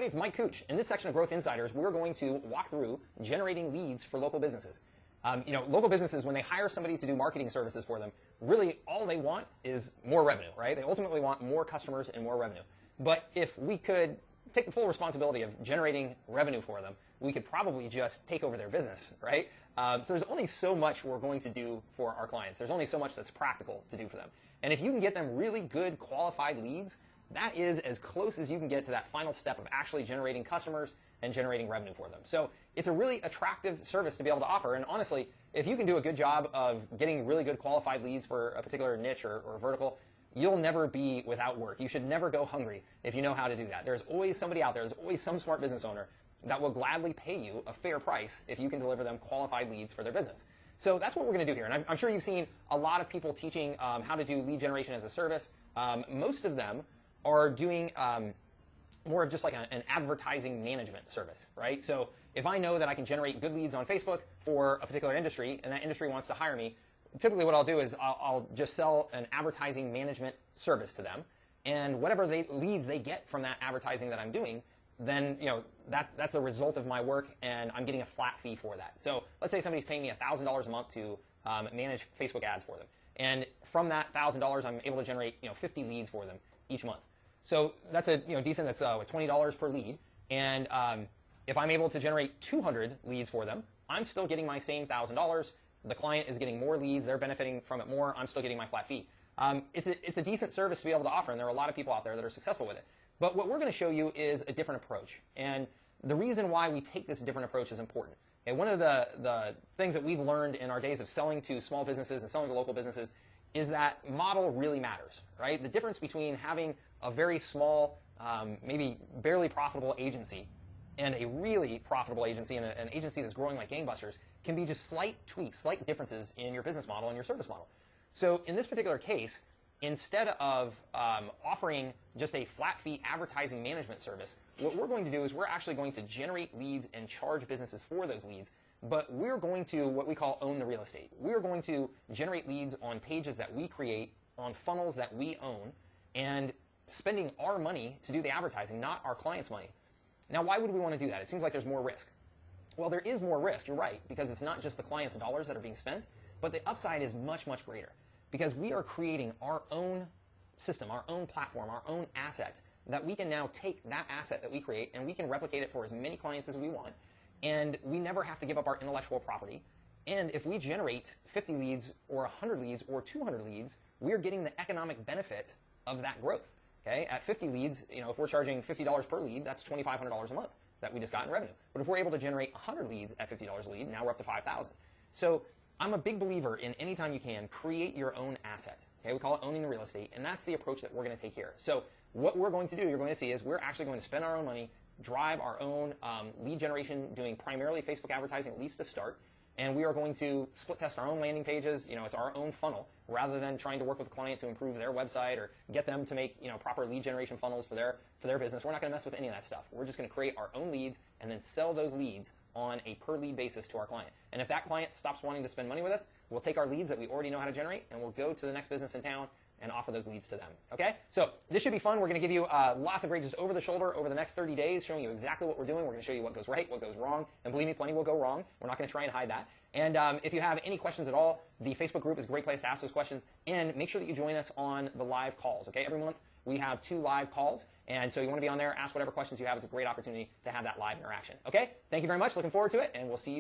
everybody, it's Mike COOCH. In this section of Growth Insiders, we're going to walk through generating leads for local businesses. Local businesses, when they hire somebody to do marketing services for them, really all they want is more revenue, right? They ultimately want more customers and more revenue. But if we could take the full responsibility of generating revenue for them, we could probably just take over their business, right? So there's only so much we're going to do for our clients. There's only so much that's practical to do for them. And if you can get them really good qualified leads, that is as close as you can get to that final step of actually generating customers and generating revenue for them. So it's a really attractive service to be able to offer. And honestly, if you can do a good job of getting really good qualified leads for a particular niche or vertical, you'll never be without work. You should never go hungry if you know how to do that. There's always somebody out there, there's always some smart business owner that will gladly pay you a fair price if you can deliver them qualified leads for their business. So that's what we're going to do here. And I'm sure you've seen a lot of people teaching how to do lead generation as a service. Most of them are doing more of just like an advertising management service, right? So if I know that I can generate good leads on Facebook for a particular industry and that industry wants to hire me, typically what I'll do is I'll just sell an advertising management service to them, and whatever leads they get from that advertising that I'm doing, then that's the result of my work, and I'm getting a flat fee for that. So let's say somebody's paying me $1,000 a month to manage Facebook ads for them, and from that $1,000, I'm able to generate 50 leads for them each month. So that's a decent. That's $20 per lead, and if I'm able to generate 200 leads for them, I'm still getting my same $1,000. The client is getting more leads; they're benefiting from it more. I'm still getting my flat fee. It's a decent service to be able to offer, and there are a lot of people out there that are successful with it. But what we're going to show you is a different approach, and the reason why we take this different approach is important. And one of the things that we've learned in our days of selling to small businesses and selling to local businesses is that model really matters, right? The difference between having a very small, maybe barely profitable agency and a really profitable agency and an agency that's growing like gangbusters can be just slight tweaks, slight differences in your business model and your service model. So in this particular case, instead of offering just a flat fee advertising management service, what we're going to do is we're actually going to generate leads and charge businesses for those leads, but we're going to what we call own the real estate. We're going to generate leads on pages that we create, on funnels that we own, and spending our money to do the advertising, not our clients' money. Now, why would we want to do that? It seems like there's more risk. Well, there is more risk, you're right, because it's not just the client's dollars that are being spent, but the upside is much, much greater, because we are creating our own system, our own platform, our own asset, that we can now take that asset that we create and we can replicate it for as many clients as we want, and we never have to give up our intellectual property. And if we generate 50 leads or 100 leads or 200 leads, we're getting the economic benefit of that growth. Okay, at 50 leads, if we're charging $50 per lead, that's $2,500 a month that we just got in revenue. But if we're able to generate 100 leads at $50 a lead, now we're up to $5,000. So I'm a big believer in anytime you can, create your own asset. Okay, we call it owning the real estate, and that's the approach that we're going to take here. So what we're going to do, you're going to see, is we're actually going to spend our own money, drive our own lead generation, doing primarily Facebook advertising, at least to start. And we are going to split test our own landing pages. It's our own funnel, rather than trying to work with a client to improve their website or get them to make proper lead generation funnels for their business. We're not going to mess with any of that stuff. We're just going to create our own leads and then sell those leads on a per lead basis to our client. And if that client stops wanting to spend money with us, we'll take our leads that we already know how to generate and we'll go to the next business in town and offer those leads to them. Okay? So this should be fun. We're going to give you lots of grades just over the shoulder over the next 30 days, showing you exactly what we're doing. We're going to show you what goes right, what goes wrong, and believe me, plenty will go wrong. We're not going to try and hide that. And if you have any questions at all, the Facebook group is a great place to ask those questions. And make sure that you join us on the live calls. Okay? Every month we have 2 live calls. And so you want to be on there, ask whatever questions you have. It's a great opportunity to have that live interaction. Okay? Thank you very much. Looking forward to it. And we'll see you